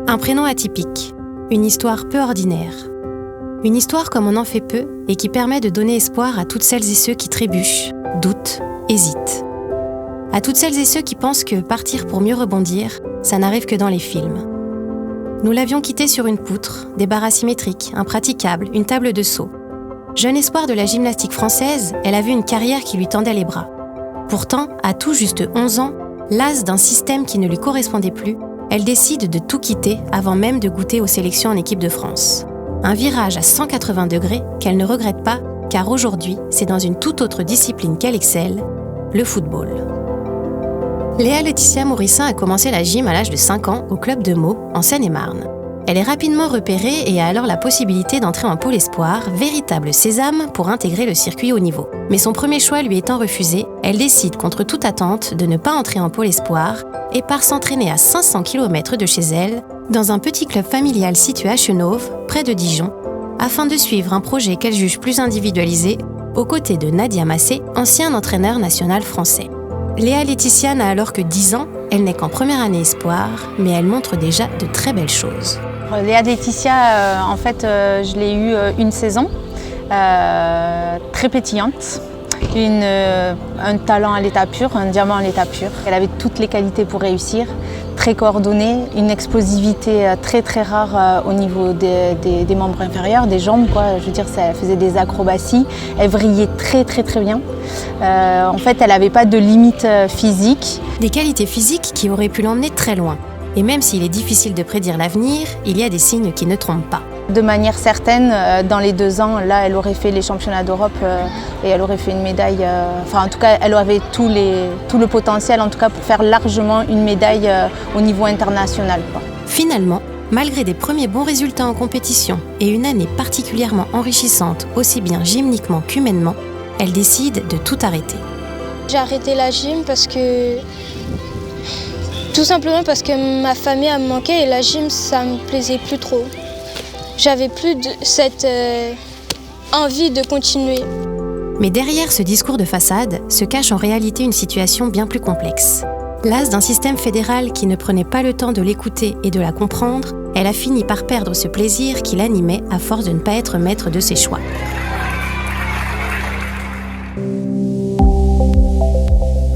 Un prénom atypique, une histoire peu ordinaire. Une histoire comme on en fait peu et qui permet de donner espoir à toutes celles et ceux qui trébuchent, doutent, hésitent. À toutes celles et ceux qui pensent que partir pour mieux rebondir, ça n'arrive que dans les films. Nous l'avions quittée sur une poutre, des barres asymétriques, impraticables, une table de saut. Jeune espoir de la gymnastique française, elle a vu une carrière qui lui tendait les bras. Pourtant, à tout juste 11 ans, lasse d'un système qui ne lui correspondait plus, elle décide de tout quitter avant même de goûter aux sélections en équipe de France. Un virage à 180 degrés qu'elle ne regrette pas, car aujourd'hui, c'est dans une toute autre discipline qu'elle excelle, le football. Léa Laetitia Morissin a commencé la gym à l'âge de 5 ans au club de Meaux, en Seine-et-Marne. Elle est rapidement repérée et a alors la possibilité d'entrer en pôle espoir, véritable sésame pour intégrer le circuit haut niveau. Mais son premier choix lui étant refusé, elle décide contre toute attente de ne pas entrer en pôle espoir et part s'entraîner à 500 km de chez elle, dans un petit club familial situé à Chenôve, près de Dijon, afin de suivre un projet qu'elle juge plus individualisé, aux côtés de Nadia Massé, ancien entraîneur national français. Léa Laetitia n'a alors que 10 ans, elle n'est qu'en première année espoir, mais elle montre déjà de très belles choses. Léa Laetitia, je l'ai eue une saison, très pétillante, un talent à l'état pur, un diamant à l'état pur. Elle avait toutes les qualités pour réussir, très coordonnée, une explosivité très très rare au niveau des membres inférieurs, des jambes, quoi. Je veux dire, elle faisait des acrobaties, elle vrillait très très très bien. Elle n'avait pas de limite physique. Des qualités physiques qui auraient pu l'emmener très loin. Et même s'il est difficile de prédire l'avenir, il y a des signes qui ne trompent pas. De manière certaine, dans les 2 ans, là, elle aurait fait les championnats d'Europe et elle aurait fait une médaille. En tout cas, elle avait tout le potentiel, en tout cas, pour faire largement une médaille au niveau international, quoi. Finalement, malgré des premiers bons résultats en compétition et une année particulièrement enrichissante, aussi bien gymniquement qu'humainement, elle décide de tout arrêter. J'ai arrêté la gym tout simplement parce que ma famille me manquait et la gym, ça me plaisait plus trop. J'avais plus cette envie de continuer. Mais derrière ce discours de façade se cache en réalité une situation bien plus complexe. Lasse d'un système fédéral qui ne prenait pas le temps de l'écouter et de la comprendre, elle a fini par perdre ce plaisir qui l'animait à force de ne pas être maître de ses choix.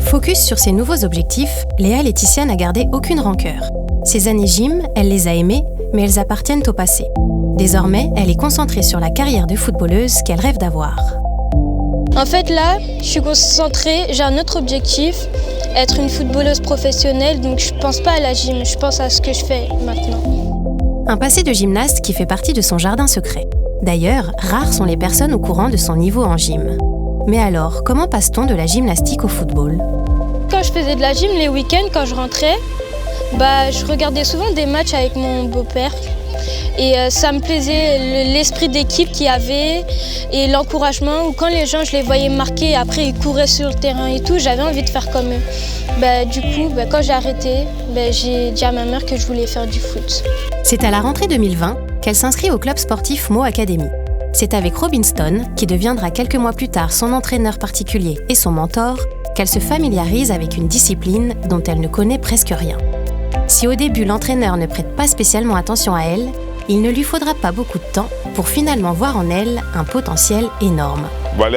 Focus sur ses nouveaux objectifs, Léa Laetitia n'a gardé aucune rancœur. Ses années gym, elle les a aimées, mais elles appartiennent au passé. Désormais, elle est concentrée sur la carrière de footballeuse qu'elle rêve d'avoir. En fait, là, je suis concentrée, j'ai un autre objectif, être une footballeuse professionnelle, donc je pense pas à la gym, je pense à ce que je fais maintenant. Un passé de gymnaste qui fait partie de son jardin secret. D'ailleurs, rares sont les personnes au courant de son niveau en gym. Mais alors, comment passe-t-on de la gymnastique au football ? Quand je faisais de la gym les week-ends, quand je rentrais, je regardais souvent des matchs avec mon beau-père. Et ça me plaisait l'esprit d'équipe qu'il y avait et l'encouragement. Ou quand les gens, je les voyais marquer, après ils couraient sur le terrain et tout, j'avais envie de faire comme eux. Quand j'ai arrêté, j'ai dit à ma mère que je voulais faire du foot. C'est à la rentrée 2020 qu'elle s'inscrit au club sportif Meaux Academy. C'est avec Robin Stone, qui deviendra quelques mois plus tard son entraîneur particulier et son mentor, qu'elle se familiarise avec une discipline dont elle ne connaît presque rien. Si au début l'entraîneur ne prête pas spécialement attention à elle, il ne lui faudra pas beaucoup de temps pour finalement voir en elle un potentiel énorme. Moi,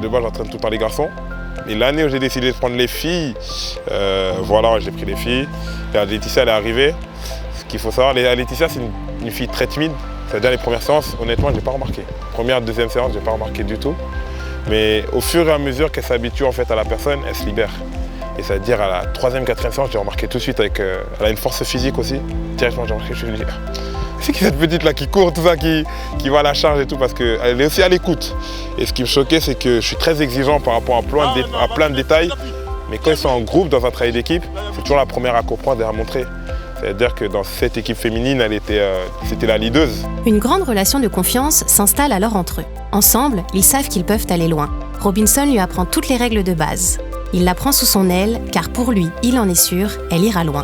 de base, j'entraîne tout le temps les garçons. Et l'année où j'ai décidé de prendre les filles, j'ai pris les filles. La Laetitia, elle est arrivée. Ce qu'il faut savoir, la Laetitia, c'est une fille très timide. C'est-à-dire les premières séances, honnêtement, je n'ai pas remarqué. Première, deuxième séance, je n'ai pas remarqué du tout. Mais au fur et à mesure qu'elle s'habitue à la personne, elle se libère. Et c'est-à-dire à la troisième, quatrième séance, j'ai remarqué tout de suite elle a une force physique aussi. Directement, j'ai remarqué, je me dis, c'est qui cette petite là qui court, tout ça, qui va à la charge et tout, parce qu'elle est aussi à l'écoute. Et ce qui me choquait, c'est que je suis très exigeant par rapport à plein de détails. Mais quand ils sont en groupe, dans un travail d'équipe, c'est toujours la première à comprendre et à montrer. C'est-à-dire que dans cette équipe féminine, c'était la leaduse. Une grande relation de confiance s'installe alors entre eux. Ensemble, ils savent qu'ils peuvent aller loin. Robinson lui apprend toutes les règles de base. Il la prend sous son aile, car pour lui, il en est sûr, elle ira loin.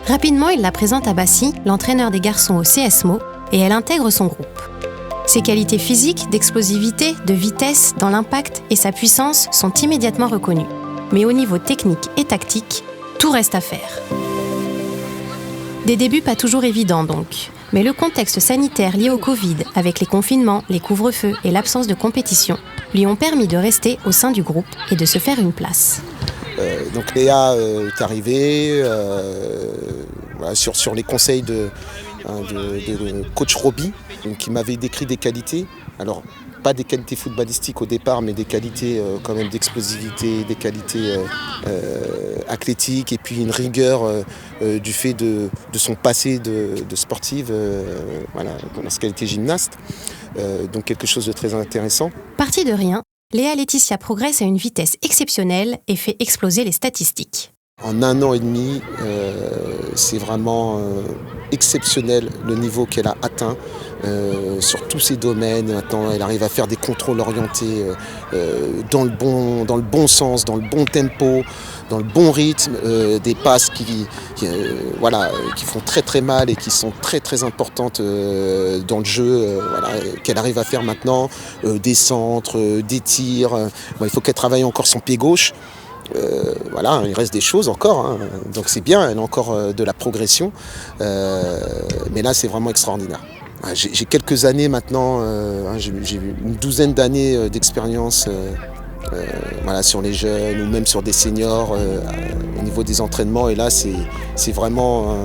Rapidement, il la présente à Bassi, l'entraîneur des garçons au CS Meaux, et elle intègre son groupe. Ses qualités physiques, d'explosivité, de vitesse, dans l'impact et sa puissance sont immédiatement reconnues. Mais au niveau technique et tactique, tout reste à faire. Des débuts pas toujours évidents donc, mais le contexte sanitaire lié au Covid, avec les confinements, les couvre-feux et l'absence de compétition, lui ont permis de rester au sein du groupe et de se faire une place. Donc Léa est arrivée voilà, sur les conseils de coach Roby, qui m'avait décrit des qualités. Alors, pas des qualités footballistiques au départ, mais des qualités quand même d'explosivité, des qualités athlétiques et puis une rigueur du fait de son passé de sportive voilà, lorsqu'elle était gymnaste. Donc quelque chose de très intéressant. Partie de rien, Léa Laetitia progresse à une vitesse exceptionnelle et fait exploser les statistiques. En 1 an et demi, c'est vraiment exceptionnel le niveau qu'elle a atteint sur tous ses domaines. Maintenant, elle arrive à faire des contrôles orientés dans le bon sens, dans le bon tempo, dans le bon rythme, des passes qui font très très mal et qui sont très très importantes dans le jeu, qu'elle arrive à faire maintenant, des centres, des tirs. Il faut qu'elle travaille encore son pied gauche. Il reste des choses encore, hein. Donc c'est bien, elle a encore de la progression, mais là c'est vraiment extraordinaire. J'ai quelques années maintenant, j'ai une douzaine d'années d'expérience sur les jeunes ou même sur des seniors au niveau des entraînements, et là c'est vraiment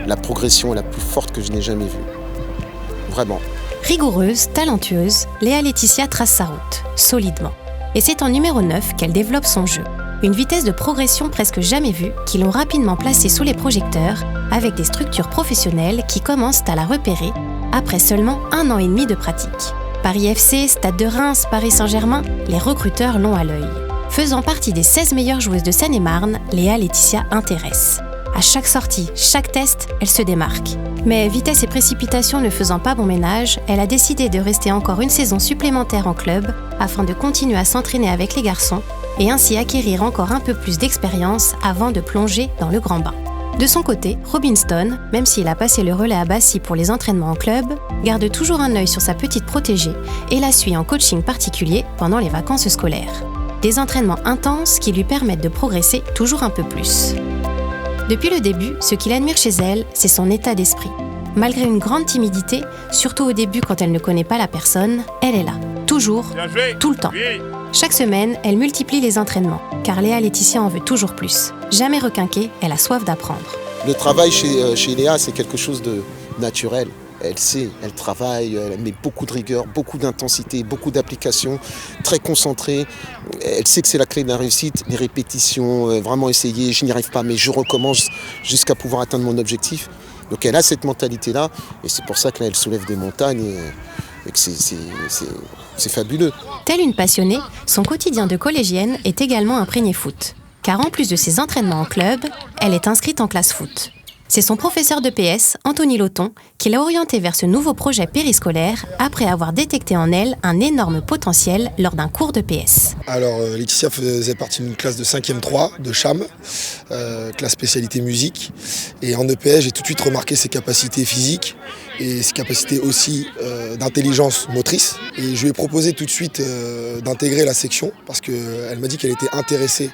la progression la plus forte que je n'ai jamais vue, vraiment. Rigoureuse, talentueuse, Léa Laetitia trace sa route, solidement. Et c'est en numéro 9 qu'elle développe son jeu. Une vitesse de progression presque jamais vue qui l'ont rapidement placée sous les projecteurs avec des structures professionnelles qui commencent à la repérer après seulement 1 an et demi de pratique. Paris FC, Stade de Reims, Paris Saint-Germain, les recruteurs l'ont à l'œil. Faisant partie des 16 meilleures joueuses de Seine-et-Marne, Léa Laetitia intéresse. À chaque sortie, chaque test, elle se démarque. Mais vitesse et précipitation ne faisant pas bon ménage, elle a décidé de rester encore une saison supplémentaire en club afin de continuer à s'entraîner avec les garçons et ainsi acquérir encore un peu plus d'expérience avant de plonger dans le grand bain. De son côté, Robin Stone, même s'il a passé le relais à Bassy pour les entraînements en club, garde toujours un œil sur sa petite protégée et la suit en coaching particulier pendant les vacances scolaires. Des entraînements intenses qui lui permettent de progresser toujours un peu plus. Depuis le début, ce qu'il admire chez elle, c'est son état d'esprit. Malgré une grande timidité, surtout au début quand elle ne connaît pas la personne, elle est là, toujours, tout le temps. Chaque semaine, elle multiplie les entraînements, car Léa Laetitia en veut toujours plus. Jamais requinquée, elle a soif d'apprendre. Le travail chez Léa, c'est quelque chose de naturel. Elle sait, elle travaille, elle met beaucoup de rigueur, beaucoup d'intensité, beaucoup d'application, très concentrée. Elle sait que c'est la clé de la réussite, les répétitions, vraiment essayer, je n'y arrive pas, mais je recommence jusqu'à pouvoir atteindre mon objectif. Donc elle a cette mentalité-là, et c'est pour ça qu'elle soulève des montagnes, et que c'est fabuleux. Telle une passionnée, son quotidien de collégienne est également imprégné foot. Car en plus de ses entraînements en club, elle est inscrite en classe foot. C'est son professeur de PS, Anthony Loton, qui l'a orientée vers ce nouveau projet périscolaire après avoir détecté en elle un énorme potentiel lors d'un cours de PS. Alors Laetitia faisait partie d'une classe de 5e 3 de Cham, classe spécialité musique. Et en EPS, j'ai tout de suite remarqué ses capacités physiques et ses capacités aussi d'intelligence motrice. Et je lui ai proposé tout de suite d'intégrer la section parce qu'elle m'a dit qu'elle était intéressée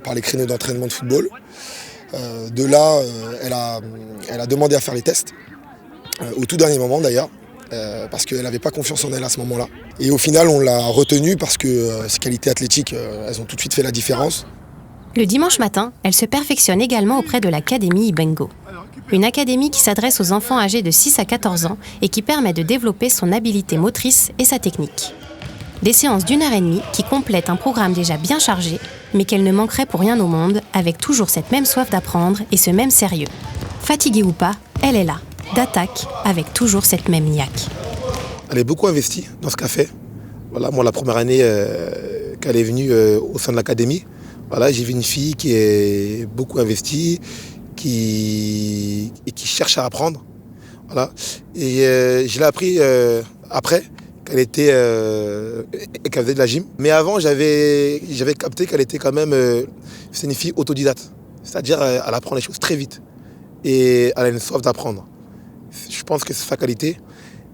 par les créneaux d'entraînement de football. De là, elle a demandé à faire les tests, au tout dernier moment d'ailleurs, parce qu'elle n'avait pas confiance en elle à ce moment-là. Et au final, on l'a retenue parce que ses qualités athlétiques, elles ont tout de suite fait la différence. Le dimanche matin, elle se perfectionne également auprès de l'Académie Ibengo. Une académie qui s'adresse aux enfants âgés de 6 à 14 ans et qui permet de développer son habileté motrice et sa technique. Des séances d'1 heure et demie qui complètent un programme déjà bien chargé, mais qu'elle ne manquerait pour rien au monde, avec toujours cette même soif d'apprendre et ce même sérieux. Fatiguée ou pas, elle est là, d'attaque, avec toujours cette même niaque. Elle est beaucoup investie dans ce qu'elle fait. Voilà, moi, la première année qu'elle est venue au sein de l'académie, voilà, j'ai vu une fille qui est beaucoup investie, qui cherche à apprendre. Voilà. Et je l'ai appris après, qu'elle faisait de la gym. Mais avant, j'avais capté qu'elle était quand même c'est une fille autodidacte. C'est-à-dire elle apprend les choses très vite. Et elle a une soif d'apprendre. Je pense que c'est sa qualité.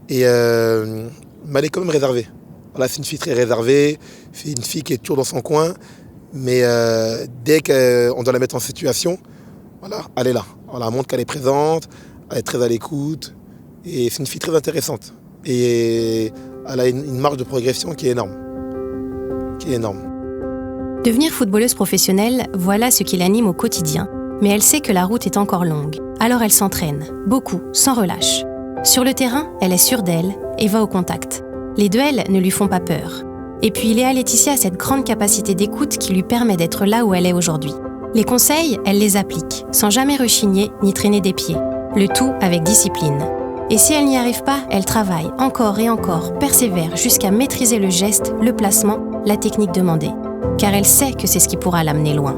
Et mais elle est quand même réservée. Voilà, c'est une fille très réservée. C'est une fille qui est toujours dans son coin. Mais dès qu'on doit la mettre en situation, voilà, elle est là. On la montre qu'elle est présente, elle est très à l'écoute. Et c'est une fille très intéressante. Et elle a une marge de progression qui est énorme. Devenir footballeuse professionnelle, voilà ce qui l'anime au quotidien. Mais elle sait que la route est encore longue. Alors elle s'entraîne, beaucoup, sans relâche. Sur le terrain, elle est sûre d'elle et va au contact. Les duels ne lui font pas peur. Et puis Léa Laetitia a cette grande capacité d'écoute qui lui permet d'être là où elle est aujourd'hui. Les conseils, elle les applique, sans jamais rechigner ni traîner des pieds. Le tout avec discipline. Et si elle n'y arrive pas, elle travaille encore et encore, persévère jusqu'à maîtriser le geste, le placement, la technique demandée. Car elle sait que c'est ce qui pourra l'amener loin.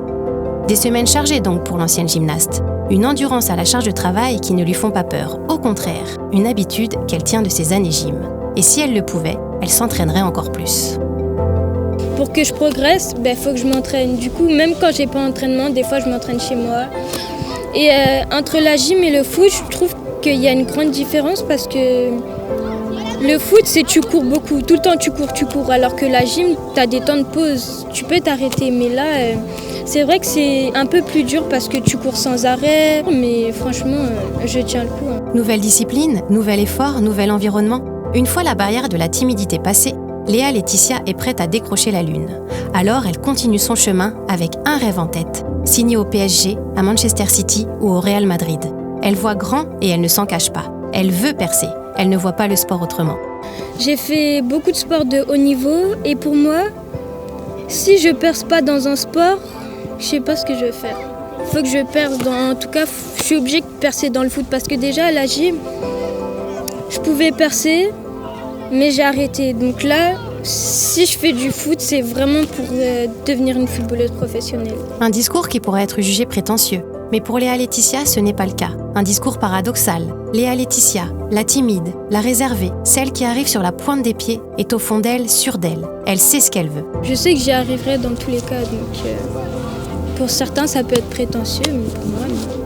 Des semaines chargées donc pour l'ancienne gymnaste. Une endurance à la charge de travail qui ne lui font pas peur. Au contraire, une habitude qu'elle tient de ses années gym. Et si elle le pouvait, elle s'entraînerait encore plus. Pour que je progresse, faut que je m'entraîne. Du coup, même quand j'ai pas d'entraînement, des fois je m'entraîne chez moi. Et entre la gym et le foot, je trouve qu'il y a une grande différence parce que le foot, c'est tu cours beaucoup. Tout le temps tu cours. Alors que la gym, tu as des temps de pause. Tu peux t'arrêter. Mais là, c'est vrai que c'est un peu plus dur parce que tu cours sans arrêt. Mais franchement, je tiens le coup. Nouvelle discipline, nouvel effort, nouvel environnement. Une fois la barrière de la timidité passée, Léa Laetitia est prête à décrocher la lune. Alors elle continue son chemin avec un rêve en tête, signé au PSG, à Manchester City ou au Real Madrid. Elle voit grand et elle ne s'en cache pas. Elle veut percer, elle ne voit pas le sport autrement. J'ai fait beaucoup de sports de haut niveau et pour moi, si je perce pas dans un sport, je sais pas ce que je vais faire. Il faut que je perce en tout cas, je suis obligée de percer dans le foot parce que déjà à la gym, je pouvais percer, mais j'ai arrêté. Donc là, si je fais du foot, c'est vraiment pour devenir une footballeuse professionnelle. Un discours qui pourrait être jugé prétentieux. Mais pour Léa Laetitia, ce n'est pas le cas. Un discours paradoxal. Léa Laetitia, la timide, la réservée, celle qui arrive sur la pointe des pieds, est au fond d'elle, sûre d'elle. Elle sait ce qu'elle veut. Je sais que j'y arriverai dans tous les cas. Donc pour certains, ça peut être prétentieux, mais pour moi, non.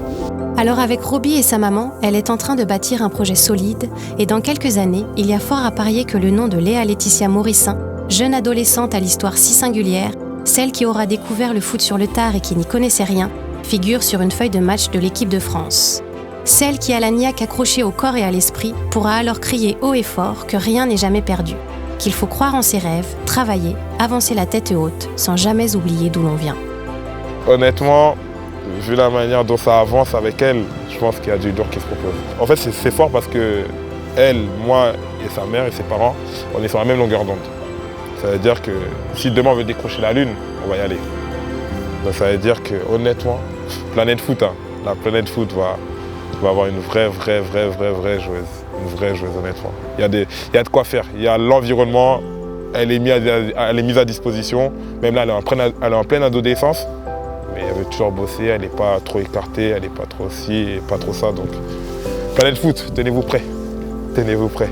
Alors avec Roby et sa maman, elle est en train de bâtir un projet solide et dans quelques années, il y a fort à parier que le nom de Léa Laetitia Morissin, jeune adolescente à l'histoire si singulière, celle qui aura découvert le foot sur le tard et qui n'y connaissait rien, figure sur une feuille de match de l'équipe de France. Celle qui a la niaque accrochée au corps et à l'esprit pourra alors crier haut et fort que rien n'est jamais perdu, qu'il faut croire en ses rêves, travailler, avancer la tête haute, sans jamais oublier d'où l'on vient. Honnêtement, vu la manière dont ça avance avec elle, je pense qu'il y a du lourd qui se propose. En fait, c'est fort parce que elle, moi et sa mère et ses parents, on est sur la même longueur d'onde. Ça veut dire que si demain on veut décrocher la lune, on va y aller. Donc ça veut dire que honnêtement, Planète Foot, la Planète Foot va avoir une vraie joueuse. Une vraie joueuse, honnêtement. Il y a de quoi faire. Il y a l'environnement, elle est mise à disposition. Même là, elle est en pleine adolescence. Mais elle veut toujours bosser, elle n'est pas trop écartée, elle n'est pas trop ci et pas trop ça. Donc, Planète Foot, tenez-vous prêts. Tenez-vous prêts.